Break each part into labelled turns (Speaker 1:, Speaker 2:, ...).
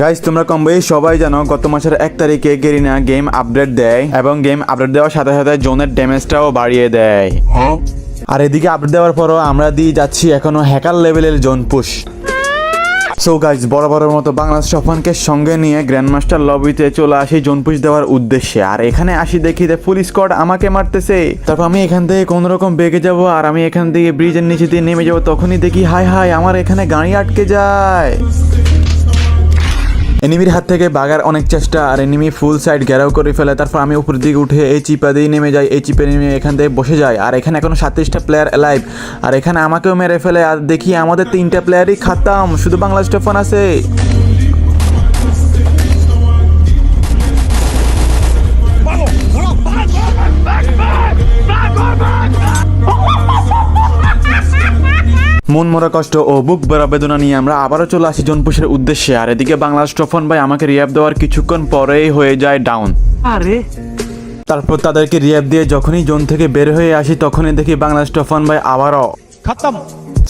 Speaker 1: Guys তোমরা কম বেশি সবাই জানো গত মাসের 1 তারিখে গেরিনা গেম আপডেট দেয় এবং গেম আপডেট দেওয়ার সাথে সাথে জোনের ড্যামেজটাও বাড়িয়ে দেয়। আর এদিকে আপডেট দেওয়ার পরও আমরা দিয়ে যাচ্ছি এখনো হ্যাকার লেভেলের জোন পুশ। সো গাইস বরাবরের মতো বাংলাদেশ সফানকে সঙ্গে নিয়ে গ্র্যান্ডমাস্টার লবিতে চলে আসি জোন পুশ দেওয়ার উদ্দেশ্যে। আর এখানে আসি দেখি যে ফুল স্কোয়াড আমাকে মারতেছে। তারপর আমি এখান থেকে কোনো রকম বেগে যাব আর আমি এখান থেকে ব্রিজের নিচে দিয়ে নেমে যাবো। তখনই দেখি হাই হাই আমার এখানে গাড়ি আটকে যায়। এনিমির হাত থেকে বাগার অনেক চেষ্টা আর এনিমি ফুল সাইড ঘেরাও করে ফেলে। তারপর আমি উপর দিকে উঠে এই চিপা দিয়ে নেমে যাই। এই চিপে নেমে এখান থেকে বসে যায়। আর এখানে এখনো 37টা প্লেয়ার অ্যালাইভ আর এখানে আমাকেও মেরে ফেলে। আর দেখি আমাদের 3টা প্লেয়ারই খাতাম, শুধু বাংলাদেশ টেফন আছে। মন মরা কষ্ট ও বুক ভরা বেদনা নিয়ে আমরা আবারও চলে আসি জোন পুশের উদ্দেশ্যে। আর এদিকে বাংলাদেশ টেফন ভাই আমাকে রিয়াব দেওয়ার কিছুক্ষণ পরেই হয়ে যায় ডাউন। তারপর তাদেরকে রিয়াব দিয়ে যখনই জোন থেকে বের হয়ে আসি তখনই দেখি বাংলাদেশ টেফন ভাই আবারও খতম।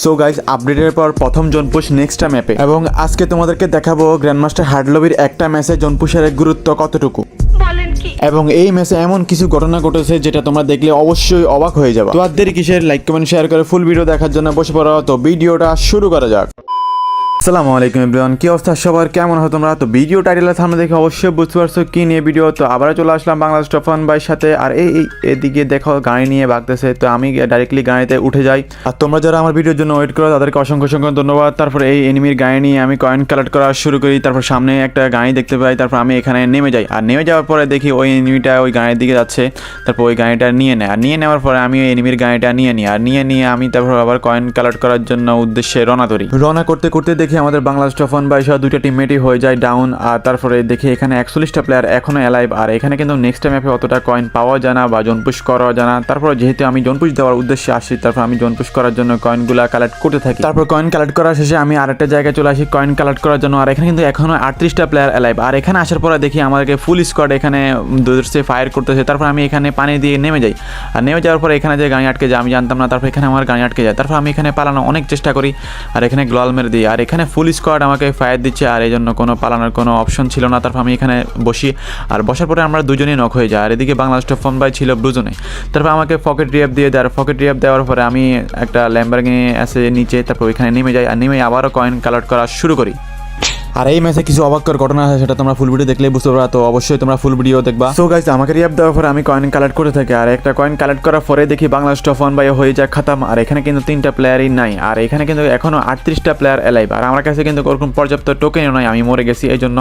Speaker 1: সো গাইস আপডেটের পর প্রথম জোন পুশ নেক্সটটা ম্যাপে এবং আজকে তোমাদেরকে দেখাবো গ্র্যান্ডমাস্টার হার্ড লবির একটা ম্যাচে জোন পুশের গুরুত্ব কতটুকু এবং এই ম্যাচে এমন কিছু ঘটনা ঘটেছে যেটা তোমরা দেখলে অবশ্যই অবাক হয়ে যাবে। তো আর দেরি কিসের, লাইক কমেন্ট শেয়ার করে ফুল ভিডিও দেখার জন্য বসে পড়ো। তো ভিডিওটা শুরু করা যাক। আসসালামু আলাইকুম এভরিওয়ান, কি অবস্থা সবার, কেমন হয় তোমরা? তো ভিডিও টাইটেলের সামনে দেখে অবশ্যই বুঝতে পারছো কি নিয়ে ভিডিও। তো আবার চলে আসলাম বাংলাদেশ টেফন ভাইয়ের সাথে। আর এদিকে দেখো গাড়ি নিয়ে ভাগতেছে। তো আমি ডাইরেক্টলি গাড়িতে উঠে যাই। আর তোমরা যারা আমার ভিডিওর জন্য ওয়েট করো তাদেরকে অসংখ্য অসংখ্য ধন্যবাদ। তারপর এই এনিমির গাড়ি নিয়ে আমি কয়েন কালেক্ট করা শুরু করি। তারপর সামনে একটা গাড়ি দেখতে পাই। তারপর আমি এখানে নেমে যাই। আর নেমে যাওয়ার পরে দেখি ওই এনিমিটা ওই গাড়ির দিকে যাচ্ছে। তারপর ওই গাড়িটা নিয়ে নেয়। আর নিয়ে নেওয়ার পরে আমি ওই এনিমির গাড়িটা নিয়ে নিই। আর নিয়ে আমি তারপর আবার কয়েন কালেক্ট করার জন্য উদ্দেশ্যে রওনা করি। রওনা করতে করতে দেখি আমাদের বাংলাদেশ টেফন ভাই সহ দুইটা টিমমেটই হয়ে যায় ডাউন। আর তারপরে দেখি এখানে 41টা প্লেয়ার এখনো অ্যালাইভ। আর এখানে কিন্তু নেক্সট ম্যাপে অতটা কয়েন পাওয়া যায় না বা জোন পুশ করা যায় না। তারপর যেহেতু আমি জোন পুশ দেওয়ার উদ্দেশ্যে আসি, তারপর আমি জোন পুশ করার জন্য কয়েনগুলো কালেক্ট করতে থাকি। তারপর কয়েন কালেক্ট করার শেষে আমি আরেকটা জায়গায় চলে আসি কয়েন কালেক্ট করার জন্য। আর এখানে কিন্তু এখনো 38টা প্লেয়ার অ্যালাইভ। আর এখানে আসার পরে দেখি আমাদেরকে ফুল স্কোয়াড এখানে দূরে ফায়ার করতেছে। তারপর আমি এখানে পানি দিয়ে নেমে যাই। আর নেমে যাওয়ার পরে এখানে যে গাড়ি আটকে যায় আমি জানতাম না। তারপর এখানে আমার গাড়ি আটকে যায়। তারপর আমি এখানে পালানো অনেক চেষ্টা করি আর এখানে গ্লোয়াল মেরে দিই। আর এখানে ফুল স্কোয়াড আমাকে ফায়ার দিচ্ছে আর এই জন্য কোনো পালানোর কোনো অপশন ছিল না। তারপর আমি এখানে বসি আর বসার পরে আমরা দুজনেই নক হয়ে যায়। আর এদিকে বাংলাদেশ টেফন ভাই ছিল ব্লুজনে। তারপর আমাকে পকেট রিয়াব দিয়ে দেয়। আর পকেট রিয়াব দেওয়ার পরে আমি একটা ল্যাম্বরগিনি আছে নিচে। তারপর ওইখানে নেমে যাই। আর নেমে আবারও কয়েন কালেক্ট করা শুরু করি। আর এই ম্যাচে কিছু অবাককর ঘটনা আছে, সেটা তোমরা ফুল ভিডিও দেখলেই বুঝতে পারবা। তো অবশ্যই তোমরা ফুল ভিডিও দেখবা। সো গাইস আমাকে রিয়াব দেওয়ার পরে আমি কয়েন কালেক্ট করতে থাকি। আর একটা কয়েন কালেক্ট করার পরে দেখি বাংলাদেশ টেফন ভাই হয়ে যায় খতম। আর এখানে কিন্তু 3টা প্লেয়ারই নাই। আর এখানে কিন্তু এখনো 38টা প্লেয়ার অ্যালাইভ। আর আমার কাছে কিন্তু ওরকম পর্যাপ্ত টোকেনও নাই, আমি মরে গেছি এই জন্য।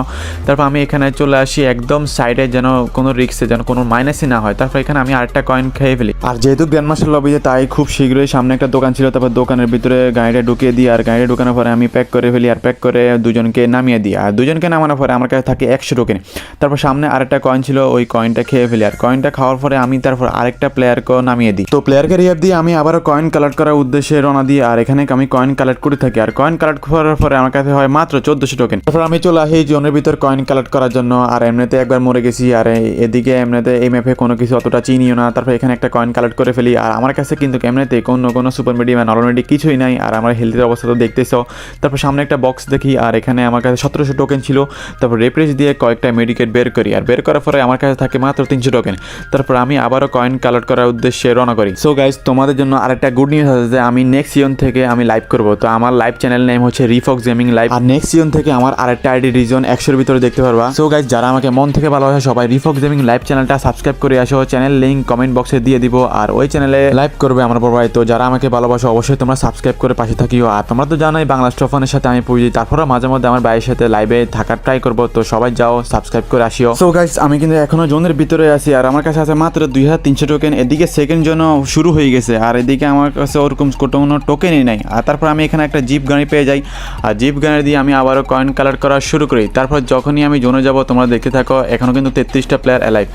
Speaker 1: তারপর আমি এখানে চলে আসি একদম সাইডে, যেন কোনো রিক্সে যেন কোনো মাইনাসই না হয়। তারপর এখানে আমি আরেকটা কয়েন খেয়ে ফেলি। আর যেহেতু গ্র্যান্ডমাস্টার লবিতে, তাই খুব শীঘ্রই সামনে একটা দোকান ছিল। তারপর দোকানের ভিতরে গাড়িটা ঢুকিয়ে দিই। আর গাড়িটা ঢুকানোর পরে আমি প্যাক করে ফেলি। আর প্যাক করে দুজনকে নামিয়ে দিই। আর দুজনকে নামানোর পরে আমার কাছে থাকে 100 টোকেন। তারপর সামনে আরেকটা কয়েন ছিল, ওই কয়েনটা খেয়ে ফেলি। আর কয়েনটা খাওয়ার পরে আমি তারপর আরেকটা প্লেয়ারকে নামিয়ে দিই। তো প্লেয়ারকে রিয়াব দিয়ে আমি আবারও কয়েন কালেক্ট করার উদ্দেশ্যে রওনা দিই। আর এখানে আমি কয়েন কালেক্ট করতে থাকি। আর কয়েন কালেক্ট করার পরে আমার কাছে হয় মাত্র 1400 টোকেন। তারপর আমি চলে আসি জোনের ভিতর কয়েন কালেক্ট করার জন্য। আর এমনিতে একবার মরে গেছি। আর এদিকে এমনিতে এই ম্যাপে কোনো কিছু অতটা চিনিও না। তারপর এখানে একটা কয়েন কালেক্ট করে ফেলি। আর আমার কাছে কিন্তু এমনিতে কোনো সুপার মিডি বা নরমাল মিডি কিছুই নাই। আর আমার হেলথের অবস্থা তো দেখতেছো। তারপর সামনে একটা বক্স দেখি। আর এখানে আমার কাছে 1700 টোকেন ছিল। তারপর রেপ্রেস দিয়ে কয়েকটা মেডিকেট বের করি। আর বের করার পরে আমার কাছে থাকে মাত্র 300 টোকেন। তারপর আমি আবারও কয়েন কালেক্ট করার উদ্দেশ্যে রওনা করি। সো গাইস তোমাদের জন্য আরেকটা গুড নিউজ আছে যে আমি নেক্সট সিজন থেকে আমি লাইভ করব। তো আমার লাইভ চ্যানেল নেম হচ্ছে রিফক্স গেমিং লাইভ। আর নেক্সট সিজন থেকে আমার আরেকটা আইডি রিজন 100-এর ভিতরে দেখতে পারবা। সো গাইস যারা আমাকে মন থেকে ভালোবাসে সবাই রিফক্স গেমিং লাইভ চ্যানেলটা সাবস্ক্রাইব করে আসো। চ্যানেল লিংক কমেন্ট বক্সে দিয়ে দিব। আর ওই চ্যানেলে লাইভ করবে আমার বড় ভাই। তো যারা আমাকে ভালোবাসো অবশ্যই তোমরা সাবস্ক্রাইব করে পাশে থাকিও। আর তোমরা তো জানোই বাংলাদেশ টেফনের সাথে আমি পরিচিত। তারপরে মাঝে মধ্যে আমার ভাইয়ের সাথে লাইভে থাকার ট্রাই করব। তো সবাই যাও সাবস্ক্রাইব করে আসিও। সো গাইস আমি কিন্তু এখনো জোনের ভিতরে আছি। আর আমার কাছে আছে মাত্র 2300 টোকেন। এদিকে সেকেন্ড জোন শুরু হয়ে গেছে। আর এদিকে আমার কাছে ওরকম কোনো টোকেনই নাই। আর তারপর আমি এখানে একটা জিপ গাড়ি পেয়ে যাই। আর জিপ গাড়ি দিয়ে আমি আবারও কয়েন কালেক্ট করা শুরু করি। তারপর যখনই আমি জোনে যাব তোমরা দেখতে থাকো, এখনো কিন্তু 33টা প্লেয়ার অ্যালাইভ।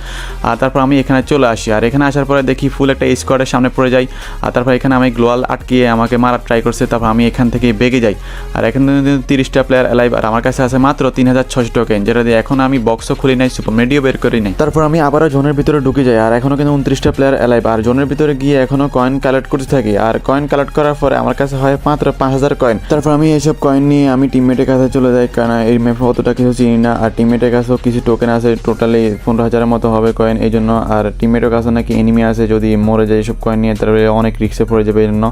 Speaker 1: আর তারপর আমি এখানে চলে আসি। আর এখানে আসার পরে দেখি ফুল একটা স্কোয়াডের সামনে পড়ে যাই। আর তারপর এখানে আমি গ্লোয়াল আটকিয়ে আমাকে মারার ট্রাই করছে। তারপর আমি এখান থেকে বেগে যাই। আর এখানে কিন্তু 30টা প্লেয়ার অ্যালাইভ। আর আমার কাছে আছে মাত্র 3600 টোকেন, যেটা দিয়ে এখন আমি বক্সও খুলি নাই, সুপার মেডিও বের করি নাই। তারপর আমি আবারও জোনের ভিতরে ঢুকে যাই, আর এখনো কিন্তু 29টা প্লেয়ার অ্যালাইভ, আর জোনের ভিতরে গিয়ে এখনো কয়েন কালেক্ট করতে থাকি। আর কয়েন কালেক্ট করার পরে আমার কাছে হয় মাত্র 5000 কয়েন। তারপর আমি এইসব কয়েন নিয়ে আমি টিমমেটের কাছে চলে যাই, কারণ এই ম্যাপে অতটা কিছু চিনি না, আর টিমমেটের কাছেও কিছু টোকেন আছে, টোটালি 15000-এর মতো হবে কয়েন এই জন্য। আর টিমমেটের কাছে নাকি এনিমি আছে, যদি মরে যায় এইসব কয়েন নিয়ে তারপরে অনেক রিস্কে পড়ে যাবে এই জন্য।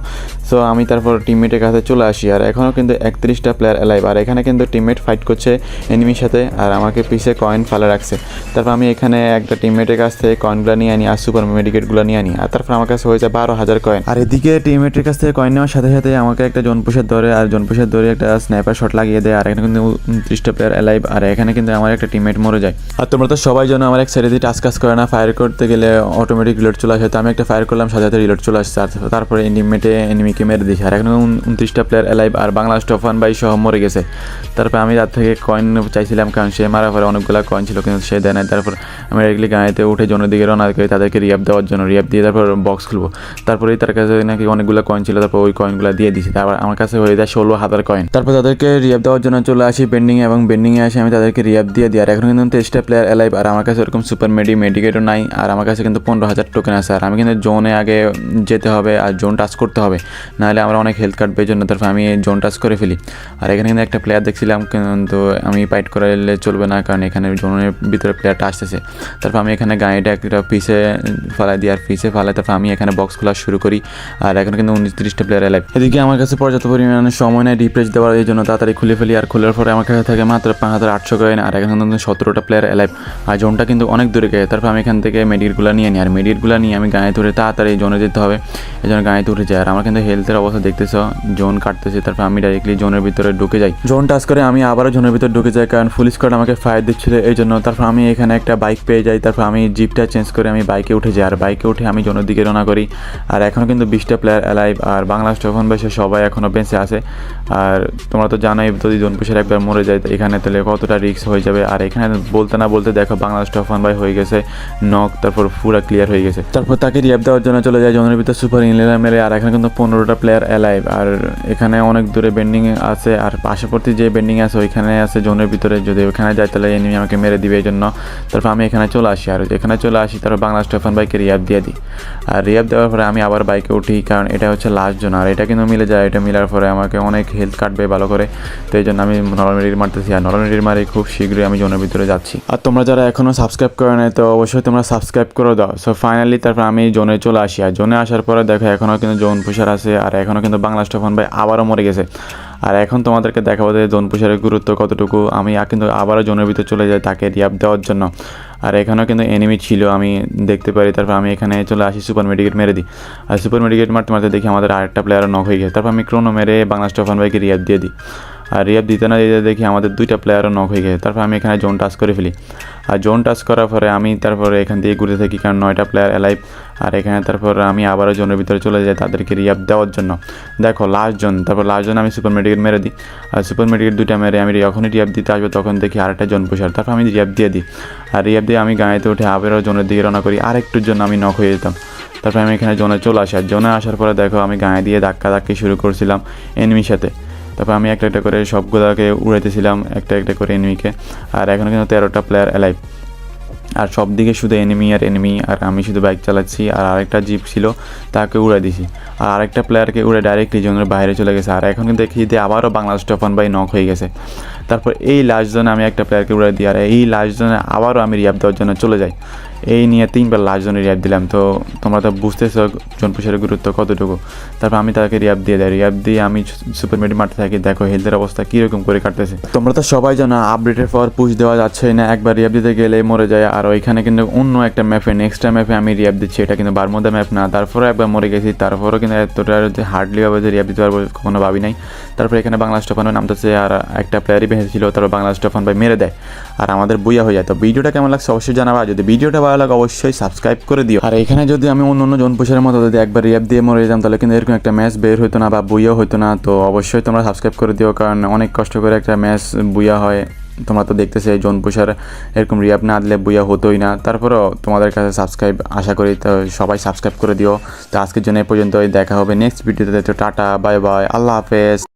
Speaker 1: সো আমি তারপর টিমমেটের কাছে চলে আসি, আর এখনও কিন্তু 31টা প্লেয়ার অ্যালাইভ, আর এখানে কিন্তু টিমমেট ফাইট করছে এনিমির সাথে, আর আমাকে পিছে কয়েন ফেলে রাখছে। তারপর আমি এখানে একটা টিমমেটের কাছ থেকে কয়েনগুলো নিয়ে আনি, আর সুপার মেডিকেটগুলো নিয়ে আনি, আর তারপর আমার কাছে হয়েছে 12000 কয়েন। আর এদিকে টিমমেটের কাছ থেকে কয়েন নেওয়ার সাথে সাথে আমাকে একটা জোন পুশের ধরে, আর জোন পুশের ধরে একটা স্নাইপার শট লাগিয়ে দেয়, আর এখানে কিন্তু 29টা প্লেয়ার অ্যালাইভ, আর এখানে কিন্তু আমার একটা টিমমেট মরে যায়। আর তোমরা তো সবাই জানো আমার এক সাইডে দিয়ে টাচ কাজ করে না, ফায়ার করতে গেলে অটোমেটিক রিলোড চলে আসে, তো আমি একটা ফায়ার করলাম, সাথে সাথে রিলোড চলে আসছে, আর তারপরে টিমমেটে এনিমিকে মেরে দিয়েছে। আর এখন 29টা প্লেয়ার অ্যালাইভ, আর বাংলাদেশ টপ 1 বাই সহ মরে গেছে। তারপর আমি তার থেকে কয়েন চাইছিলাম, কারণ সে মারার পরে অনেকগুলো কয়েন ছিল কিন্তু সে দেয় নাই। তারপর আমি রেগুলি গাড়িতে উঠে জনের দিকে রওনা করি তাদেরকে রিয়াপ দেওয়ার জন্য, রিয়াপ দিয়ে তারপর বক্স খুলবো। তারপরেই তার কাছে নাকি অনেকগুলো কয়েন ছিল, তারপর ওই কয়েনগুলো দিয়ে দিয়েছি। তারপর আমার কাছে হয়ে যায় 16000 কয়েন। তারপর তাদেরকে রিয়াপ দেওয়ার জন্য চলে আসি বেন্ডিংয়ে, এবং বেন্ডিংয়ে আসে আমি তাদেরকে রিয়াপ দিয়ে দিই। আর এখন কিন্তু 23টা প্লেয়ার অ্যালাইভ, আর আমার কাছে ওরকম সুপার মেডিকেটও নাই, আর আমার কাছে কিন্তু 15000 টোকেন আছে। আর আমি কিন্তু জোনে আগে যেতে হবে, আর জোন টাচ করতে হবে, নাহলে আমার অনেক হেলথ কাটবে এই জন্য। তারপর আমি জোন টাচ করে ফেলি। আর এখানে কিন্তু একটা প্লেয়ার দেখছিলাম, কিন্তু আমি ফাইট করাইলে চলবে না, কারণ এখানে জোনের ভিতরে প্লেয়ারটা আসতেছে। তারপর আমি এখানে গাড়িটা একটা পিছে ফালাই দিই, আর পিছে ফালাই তারপর আমি এখানে বক্স খোলা শুরু করি। আর এখন কিন্তু 29-30টা প্লেয়ার অ্যালাইভ। এদিকে আমার কাছে পর্যাপ্ত পরিমাণে সময় নেই রিফ্রেশ দেওয়ার, এই জন্য তাড়াতাড়ি খুলে ফেলি। আর খোলার পরে আমার কাছে থাকে মাত্র 5800 কয়েন, আর এখন কিন্তু 17টা প্লেয়ার অ্যালাইভ, আর জোনটা কিন্তু অনেক দূরে গেছে। তারপর আমি এখান থেকে মেডিকেটগুলো নিয়ে নিই, আর মেডিকেটগুলো নিয়ে আমি গায়ে ধরে তাড়াতাড়ি জোনে যেতে হবে, এই জন্য গাড়িতে উঠে যায়। আর আমার কিন্তু হেলথের অবস্থা দেখতেছ, জোন কাটতেছে। তারপর আমি ডাইরেক্টলি জোনের ভিতরে ঢুকে যাই, জোন টাচ করে আমি আবারও জোনের ভিতরে ঢুকে যাই, কারণ ফুল স্কোয়াড আমাকে ফায়ার দিচ্ছিল এই জন্য। তারপর আমি এখানে একটা বাইক পেয়ে যাই, তারপর আমি জিপটা চেঞ্জ করে আমি বাইকে উঠে যাই, আর বাইকে উঠে আমি জোনের দিকে রওনা করি। আর এখনও কিন্তু 20টা প্লেয়ার অ্যালাইভ, আর বাংলাদেশ তখন বেশি সবাই এখনও বেঁচে আছে। আর তোমরা তো জানোই যদি জোন পুষের একবার মরে যায় এখানে তাহলে কতটা রিস্ক হয়ে যাবে। আর এখানে বলতে না বলতে দেখো বাংলাদেশ টপ 1 বাই হয়ে গেছে নক, তারপর পুরা ক্লিয়ার হয়ে গেছে। তারপর তাকে রিয়াপ দেওয়ার জন্য চলে যায় জোনের ভিতরে সুপার ইনলেরা মেরে। আর এখানে কিন্তু 15টা প্লেয়ার অ্যালাইভ, আর এখানে অনেক দূরে বেন্ডিং আছে, আর পাশাপাশি যে বেন্ডিং আছে ওইখানে আছে জোনের ভিতরে, যদি ওইখানে যায় তাহলে এনিমি আমাকে মেরে দিবে এই জন্য। তারপর আমি এখানে চলে আসি, আর এখানে চলে আসি তারপর বাংলাদেশ টপ 1 বাইকে রিয়াপ দিয়ে দিই। আর রিয়াপ দেওয়ার পরে আমি আবার বাইকে উঠি, কারণ এটা হচ্ছে লাস্ট জোন, আর এটা কিন্তু মিলে যায়। এটা মিলার পরে আমাকে অনেক হেলথ কাটবে ভালো করে, তো এই জন্য আমি নরমালি মারতেছি, আর নরমালি মারি খুব শীঘ্রই আমি জোনের ভিতরে যাচ্ছি। আর তোমরা যারা এখনও সাবস্ক্রাইব করে নাই তো অবশ্যই তোমরা সাবস্ক্রাইব করে দাও। সো ফাইনালি তারপর আমি জোনে চলে আসি, আর জোনে আসার পরে দেখো এখনও কিন্তু জোন পুষার আছে, আর এখনও কিন্তু বাংলাদেশ টপ 1 বাই আবারও মরে গেছে। আর এখন তোমাদেরকে দেখাবো যে জোন পুষারের গুরুত্ব কতটুকু। আমি কিন্তু আবারও জোনের ভিতরে চলে যাই তাকে রিয়াপ দেওয়ার জন্য, আর এখানেও কিন্তু এনিমি ছিল আমি দেখতে পারি। তারপর আমি এখানে চলে আসি, সুপার মেডিকেট মেরে দিই, আর সুপার মেডিকেট মারতে মারতে দেখি আমাদের আরেকটা প্লেয়ারও নক হয়ে গেছে। তারপর আমি ক্রোনো মেরে বাংলাদেশ টপ 1 বাইকে রিয়াপ দিয়ে দিই, আর রিয়াপ দিতে না দিতে দেখি আমাদের 2টা প্লেয়ারও নক হয়ে গেছে। তারপর আমি এখানে জোন টাচ করে ফেলি, আর জোন টাচ করার পরে আমি তারপরে এখান থেকে ঘুরে থাকি, কারণ 9টা প্লেয়ার অ্যালাইভ। আর এখানে তারপর আমি আবারও জোনের ভিতরে চলে যাই তাদেরকে রিয়াপ দেওয়ার জন্য। দেখো লাস্ট জোন, তারপর লাস্ট জোন আমি সুপার মেডিকেট মেরে দিই, আর সুপার মেডিকেট 2টা মেরে আমি যখনই রিয়াপ দিতে আসবো তখন দেখি আরেকটা জোন পুষার, তারপর আমি রিয়াপ দিয়ে দিই। আর রিয়াপ দিয়ে আমি গাড়িতে উঠে আবারও জোনের দিকে রওনা করি, আরেকটুর জন্য আমি নক হয়ে যেতাম। তারপর আমি এখানে জোনে চলে আসি, আর জোনে আসার পরে দেখো আমি গায়ে দিয়ে ধাক্কি শুরু করছিলাম এনিমির সাথে। তারপর আমি একটা একটা করে সবগুলোকে উড়াইতেছিলাম একটা একটা করে এনিমিকে। আর এখন কিন্তু 13টা প্লেয়ার অ্যালাইভ, আর সব দিকে শুধু এনিমি আর এনিমি, আর আমি শুধু বাইক চালাচ্ছি। আর আরেকটা জিপ ছিল তাকে উড়াই দিছি, আর আরেকটা প্লেয়ারকে উড়ে ডাইরেক্টলি জোনের বাইরে চলে গেছে। আর এখন কিন্তু দেখি যে আবারও বাংলাদেশ টপ 1 বাই নক হয়ে গেছে। তারপর এই লাস্ট জোনে আমি একটা প্লেয়ারকে উড়াই দিই, আর এই লাস্ট জোনে আবারও আমি রিয়াপ দেওয়ার জন্য চলে যাই। এই নিয়ে 3বার লাস্ট জোনে রিয়াপ দিলাম, তো তোমরা তো বুঝতেছো জোন পুষারের গুরুত্ব কতটুকু। তারপর আমি তাকে রিয়াপ দিয়ে দেয়, রিয়াপ দিয়ে আমি সুপার মেডি মারতে থাকি। দেখো হেলথের অবস্থা কীরকম করে কাটতেছে। তোমরা তো সবাই জানো আপডেটের পর পুশ দেওয়া যাচ্ছে না, একবার রিয়াপ দিতে গেলে মরে যায়। আর ওইখানে কিন্তু অন্য একটা ম্যাপে নেক্সটটা ম্যাপে আমি রিয়াপ দিচ্ছি, এটা কিন্তু বারমুদা ম্যাপ না, তারপরে একবার মরে গেছি। তারপরেও কিন্তু এতটা যে হার্ডলি হবে যে রিয়াপ দিতে পারবো কখনো ভাবি নাই। তারপরে এখানে বাংলাদেশ টপ 1 নামতেছে, আর একটা প্লেয়ারই বেঁচে ছিল, তারপর বাংলাদেশ টপ 1 বাই মেরে দেয়, আর আমাদের বুইয়া হয়ে যায়। তো ভিডিওটা কেমন লাগছে অবশ্যই জানাবা, যদি ভিডিওটা ভালো লাগে অবশ্যই সাবস্ক্রাইব করে দিও। আর এখানে যদি আমি অন্য জোন পুষারের মতো যদি একবার রিয়াপ দিয়ে মরে যেতাম তাহলে কিন্তু এরকম একটা ম্যাচ বের হতো না বা বুইয়া হতো না। তো অবশ্যই তোমরা সাবস্ক্রাইব করে দিও, কারণ অনেক কষ্ট করে একটা ম্যাচ বুইয়া হয়। তোমরা তো দেখতেছো এই জোন পুষার এরকম রিয়াপ না দিলে বুইয়া হতোই না। তারপরেও তোমাদের কাছে সাবস্ক্রাইব আশা করি, তো সবাই সাবস্ক্রাইব করে দিও। তো আজকের জন্য এই পর্যন্তই, দেখা হবে নেক্সট ভিডিওতে। তো টাটা, বাই বাই, আল্লাহ হাফেজ।